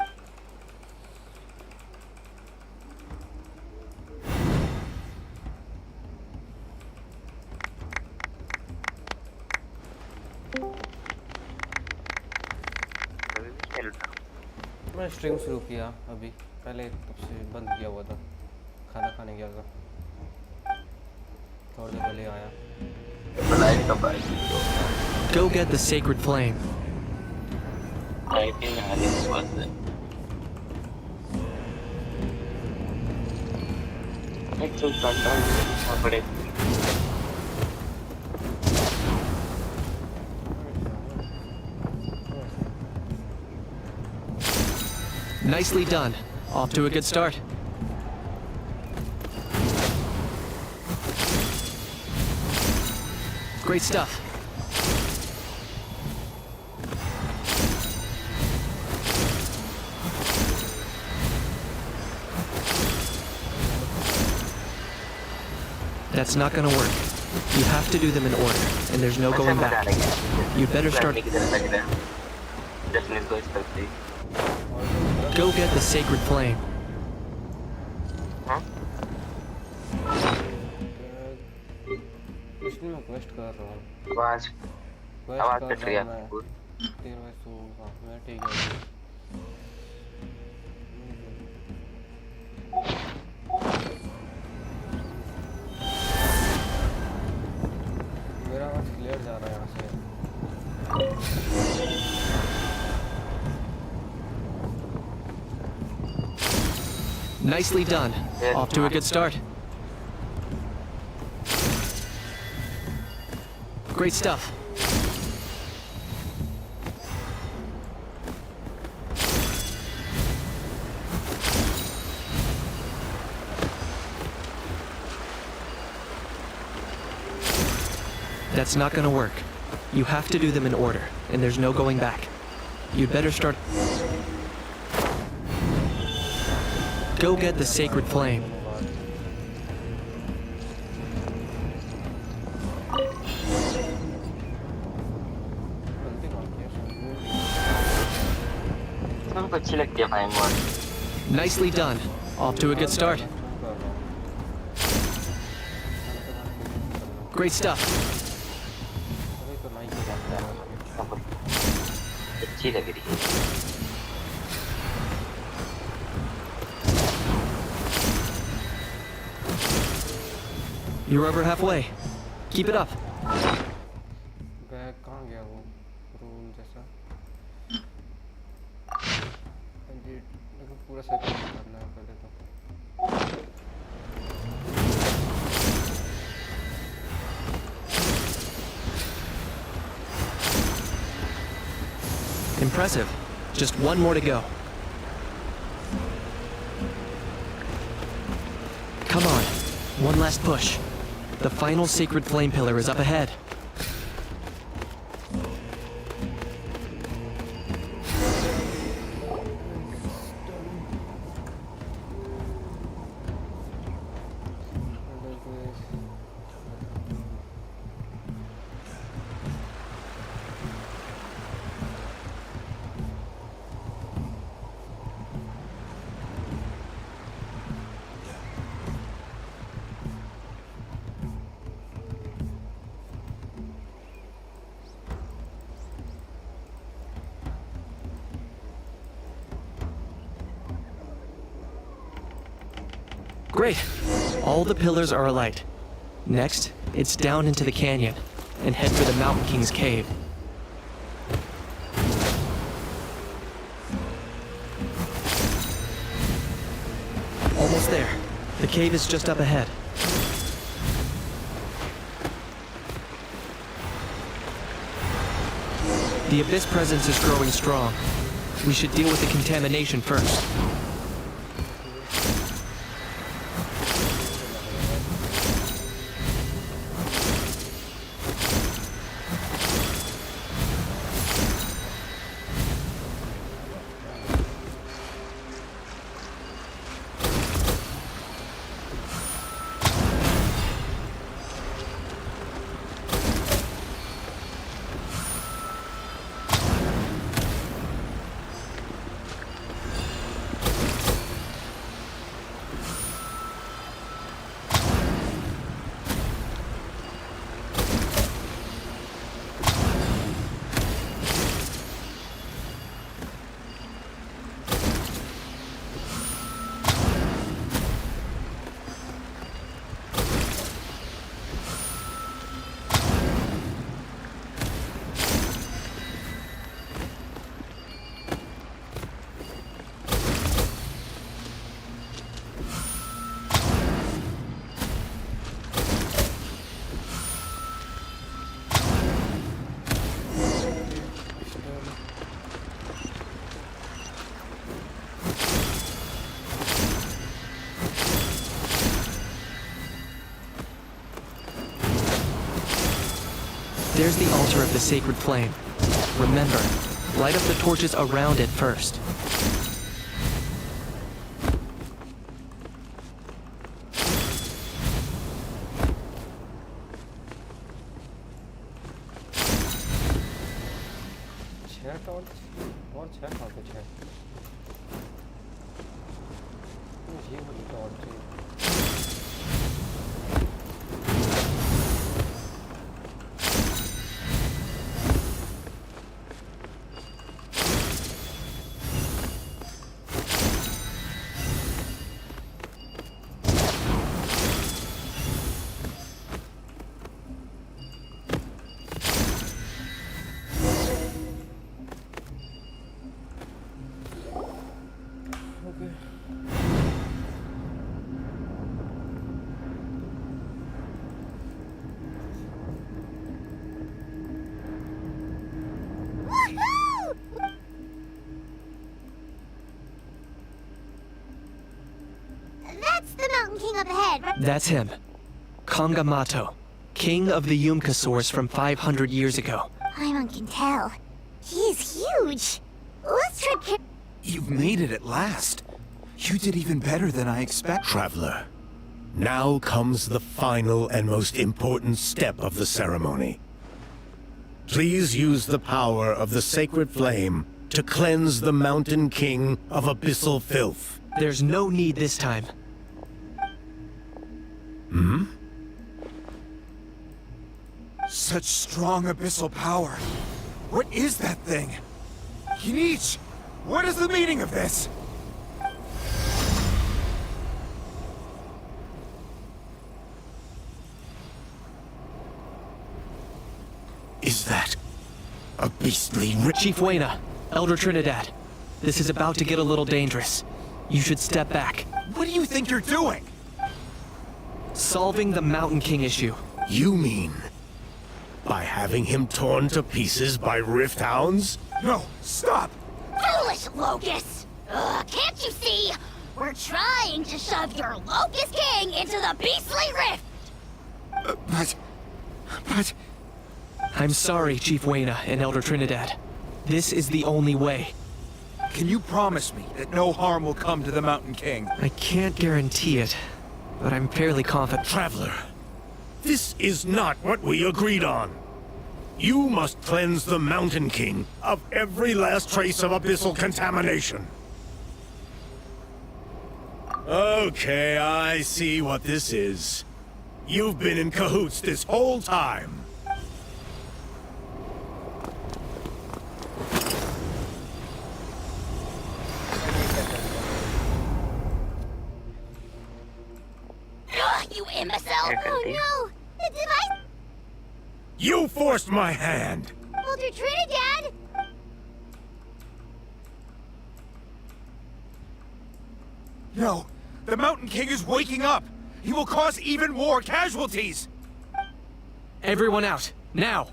मैं stream शुरू किया अभी पहले तब से बंद किया हुआ था खाना खाने गया था थोड़ी देर पहले आया Go get the sacred flame. I think Alice was it. Actual content. Nicely done. Off to a good start. Great stuff. That's not gonna work. You have to do them in order, and there's no going back. You'd better start... Go get the sacred flame. Waste कर रहा हूँ आवाज waste आवाज कर cut रही है रहा हूँ आपकी। मैं तेरे में सूंगा मैं ठीक है मेरा आवाज क्लियर जा रहा है यहाँ से Nicely done. Off to a good start. Great stuff. That's not gonna work. You have to do them in order, and there's no going back. You'd better start. Go get the sacred flame. सबको अच्छी लगती है fine mode. Nicely done. Off to a good start. Great stuff. अच्छी लग रही है। You're over halfway. Keep it up. Bag कहाँ गया वो रूम जैसा जी लेकिन पूरा सेट करना है पहले तो Impressive. Just one more to go. Come on. One last push. The final sacred flame pillar is up ahead. Great. All the pillars are alight. Next, it's down into the canyon and head for the Mountain King's cave. Almost there. The cave is just up ahead. The Abyss presence is growing strong. We should deal with the contamination first. There's the altar of the sacred flame. Remember, light up the torches around it first. Mountain King up ahead. That's him. Kongamato, king of the Yumkasaurs from 500 years ago. Paimon can tell. He is huge. Let's try. You've made it at last. You did even better than I expected. Traveler, now comes the final and most important step of the ceremony. Please use the power of the sacred flame to cleanse the Mountain King of abyssal filth. There's no need this time. Such strong abyssal power. What is that thing? Kinich, what is the meaning of this? Is that a beastly Chief Wayna, Elder Trinidad, this is about to get a little dangerous. You should step back. What do you think you're doing? Solving the Mountain King issue. You mean by having him torn to pieces by rift hounds? No, stop! Foolish Locust! Can't you see? We're trying to shove your Locust King into the beastly rift! But... I'm sorry, Chief Wayna and Elder Trinidad. This is the only way. Can you promise me that no harm will come to the Mountain King? I can't guarantee it, but I'm fairly confident. Traveler, this is not what we agreed on. You must cleanse the Mountain King of every last trace of abyssal contamination. Okay, I see what this is. You've been in cahoots this whole time. You imbecile! Oh no! The device. You forced my hand! Elder Trinidad. No, the Mountain King is waking up! He will cause even more casualties! Everyone out, now!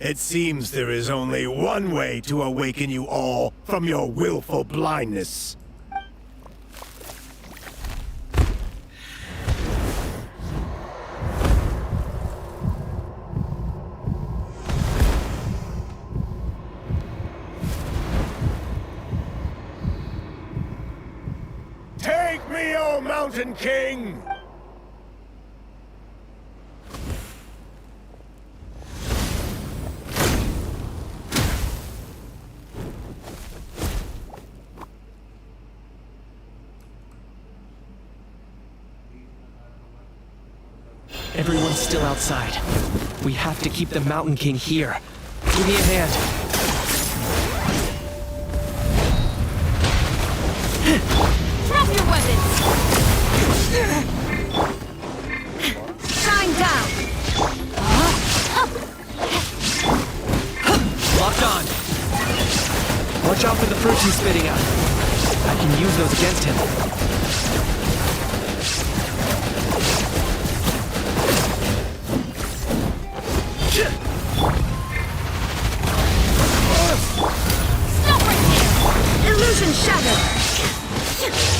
It seems there is only one way to awaken you all from your willful blindness. Take me, O Mountain King! Everyone's still outside. We have to keep the Mountain King here. Give me a hand. Drop your weapons! Shine down! Locked on. Watch out for the fruits he's spitting out. I can use those against him. Stop right there! Illusion shattered!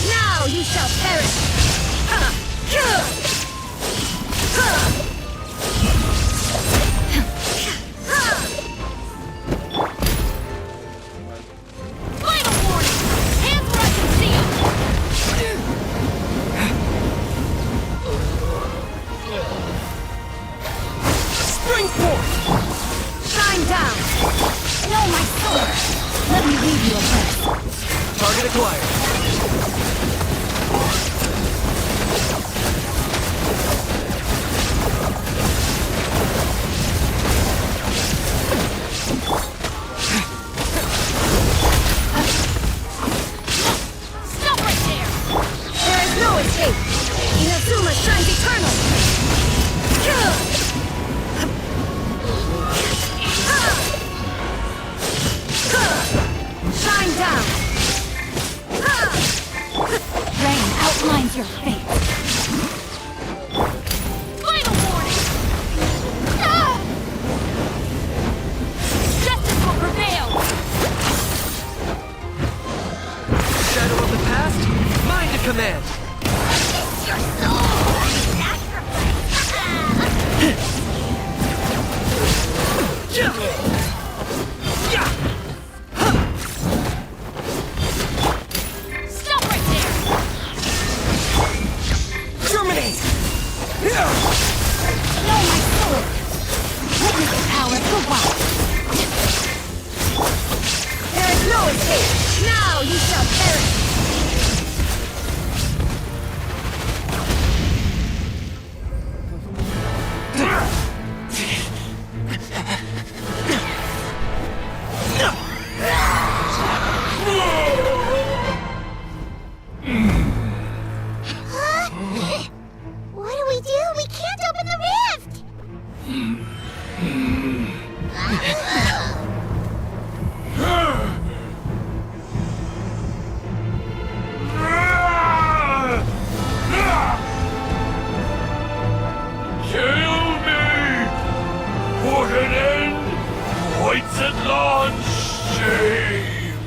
Now you shall perish! Final warning! Hands where I can see 'em! Spring forth! Shine down! No, my sword! Let me leave you a breath. Target acquired. Stop right there! There is no escape! Inazuma shines eternal! Shine down! your fate. Final warning! Ah! Justice will prevail! Shadow of the past, mine to command. It's your soul! Stop right there! Germinate! Know my sword! Witness the power of the wild! There is no escape! Now you shall perish! What do we do? We can't open the rift! Kill me! Put an end! Points at launch! Shame!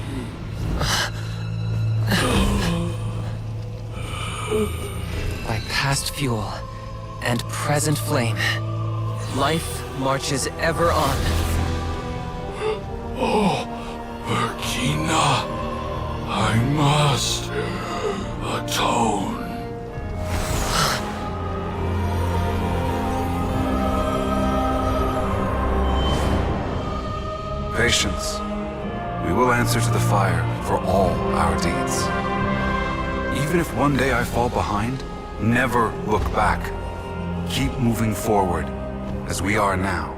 By past fuel and present flame, life marches ever on. Oh, Burkina, I must atone. Patience. We will answer to the fire for all our deeds. Even if one day I fall behind, never look back. Keep moving forward, as we are now.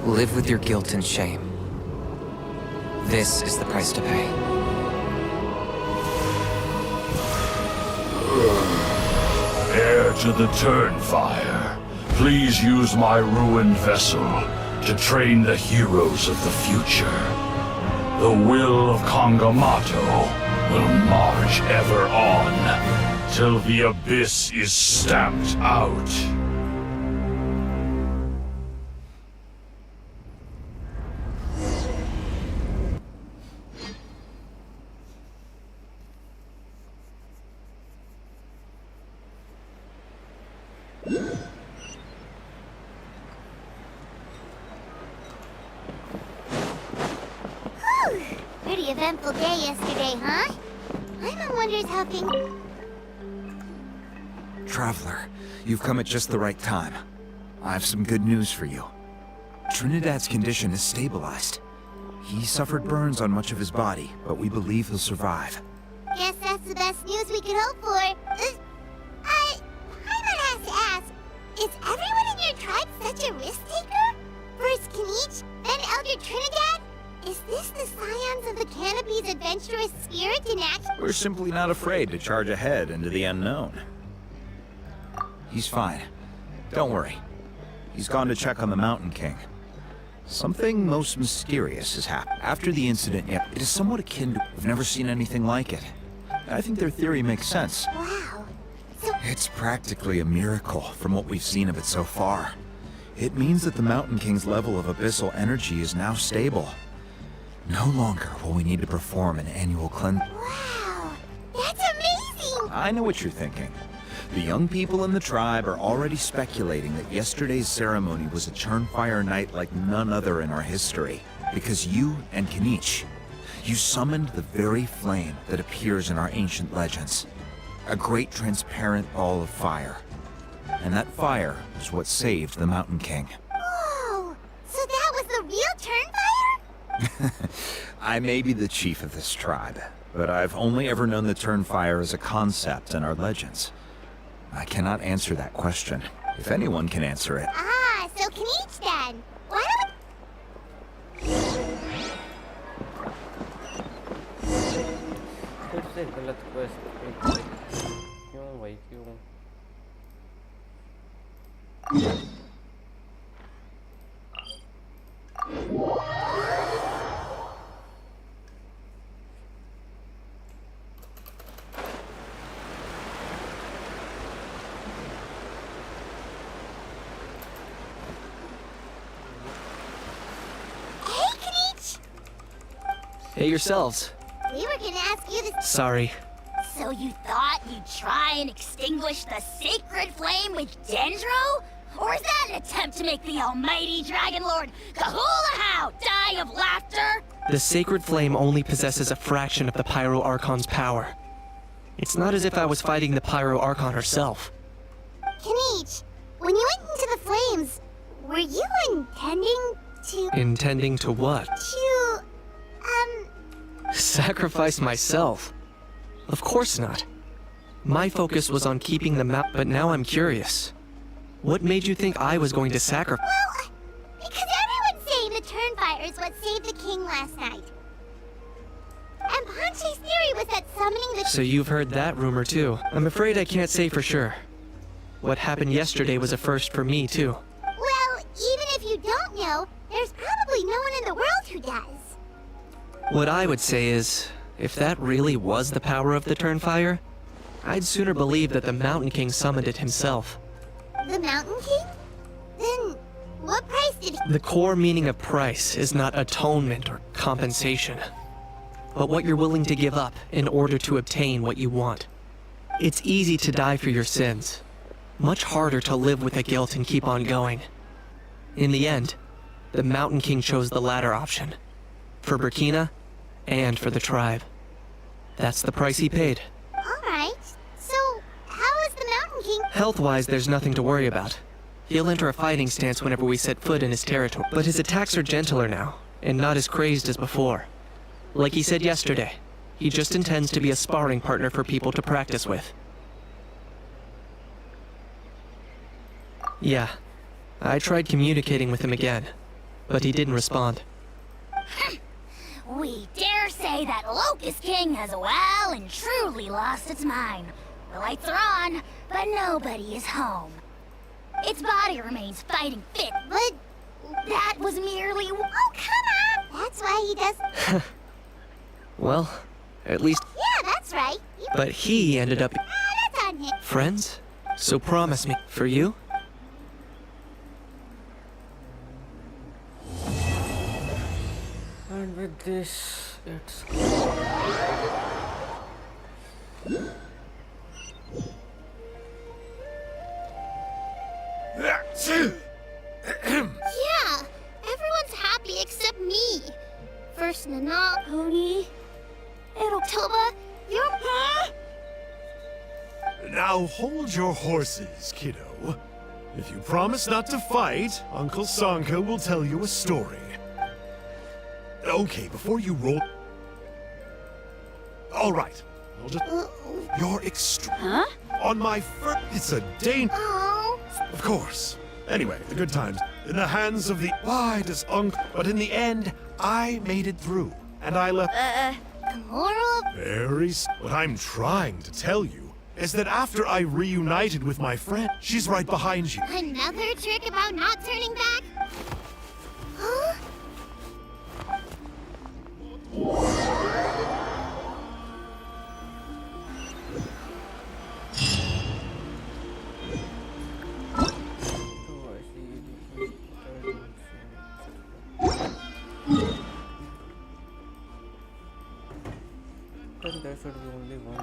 Live with your guilt and shame. This is the price to pay. Heir to the Turnfire, please use my ruined vessel to train the heroes of the future. The will of Kangamato will march ever on, till the abyss is stamped out. Pretty eventful day yesterday, huh? Paimon wonders how things... Traveler, you've come at just the right time. I have some good news for you. Trinidad's condition is stabilized. He suffered burns on much of his body, but we believe he'll survive. Guess that's the best news we could hope for. Paimon has to ask, is everyone in your tribe such a risk-taker? First Kinich, then Elder Trinidad? Is this the scions of the Canopy's adventurous spirit in action? We're simply not afraid to charge ahead into the unknown. He's fine. Don't worry. He's gone to check on the Mountain King. Something most mysterious has happened. After the incident, it is somewhat akin to... We've never seen anything like it. I think their theory makes sense. Wow. So... It's practically a miracle from what we've seen of it so far. It means that the Mountain King's level of abyssal energy is now stable. No longer will we need to perform an annual cleanse. Wow. That's amazing! I know what you're thinking. The young people in the tribe are already speculating that yesterday's ceremony was a Turnfire night like none other in our history. Because you and Kinich, you summoned the very flame that appears in our ancient legends. A great transparent ball of fire. And that fire is what saved the Mountain King. Whoa! So that was the real Turnfire? I may be the chief of this tribe, but I've only ever known the Turnfire as a concept in our legends. I cannot answer that question. If anyone can answer it. Ah, so Kinich then. Why don't फिर से गलत question क्यों भाई क्यों Hey yourselves. We were gonna ask you this. Sorry. So you thought you'd try and extinguish the sacred flame with Dendro? Or is that an attempt to make the almighty Dragon Lord Kahulahau die of laughter? The sacred flame only possesses a fraction of the Pyro Archon's power. It's not as if I was fighting the Pyro Archon herself. Kenichi, when you went into the flames, were you intending to... Intending to what? To... Sacrifice myself? Of course not. My focus was on keeping the map, but now I'm curious. What made you think I was going to sacrifice? Well, because everyone's saying the Turnfire is what saved the king last night. And Ponche's theory was that summoning the... So you've heard that rumor too. I'm afraid I can't say for sure. What happened yesterday was a first for me too. Well, even if you don't know, there's probably no one in the world who does. What I would say is, if that really was the power of the Turnfire, I'd sooner believe that the Mountain King summoned it himself. The Mountain King? Then, what price did he... The core meaning of price is not atonement or compensation, but what you're willing to give up in order to obtain what you want. It's easy to die for your sins. Much harder to live with the guilt and keep on going. In the end, the Mountain King chose the latter option. For Burkina, and for the tribe. That's the price he paid. Alright, so how is the Mountain King... Health-wise, there's nothing to worry about. He'll enter a fighting stance whenever we set foot in his territory. But his attacks are gentler now, and not as crazed as before. Like he said yesterday, he just intends to be a sparring partner for people to practice with. Yeah, I tried communicating with him again, but he didn't respond. We dare say that Locust King has well and truly lost its mind. The lights are on, but nobody is home. Its body remains fighting fit, but that was merely... Oh, come on! That's why he does... Well, at least... Yeah, that's right. But he ended up... That's on him. Friends? So promise me, for you? And with this, it's... Yeah, everyone's happy except me. First Nana, Pony, Erotoba, you're... Huh? Now hold your horses, kiddo. If you promise not to fight, Uncle Sanka will tell you a story. Okay, before you roll... Alright, I'll just... You're extreme. Huh? On my it's a danger. Oh. Of course. Anyway, the good times. In the hands of the... Why does Uncle... But in the end, I made it through. And I left... The moral? What I'm trying to tell you is that after I reunited with my friend, she's right behind you. Another trick about not turning back? Huh? Then there should be only one.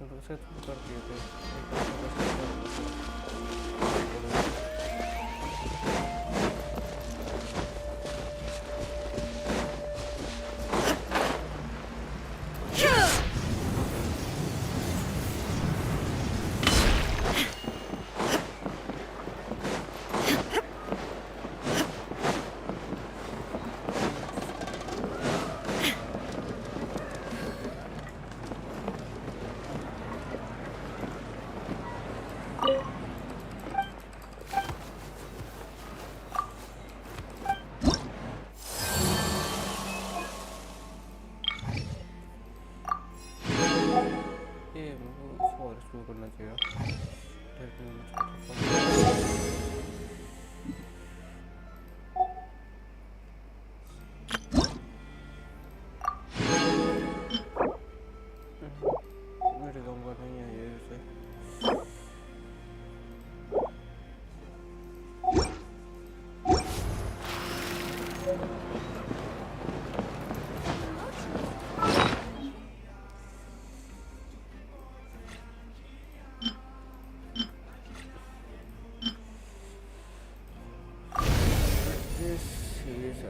दूसरे तो कर दिए थे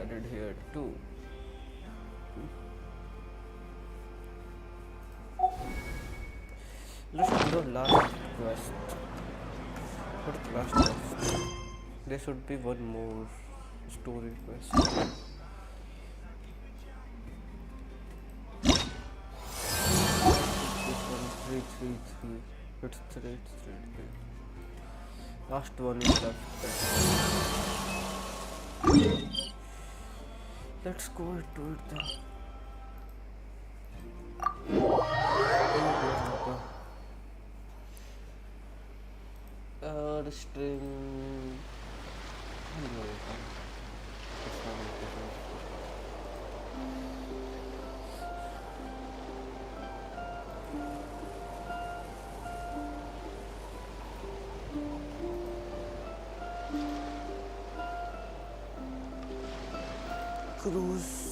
added here too. Let's do the last quest. What last quest? There should be one more story quest. This one 333. It's 333. Last one is left. Let's go to it then. The stream. Cruise.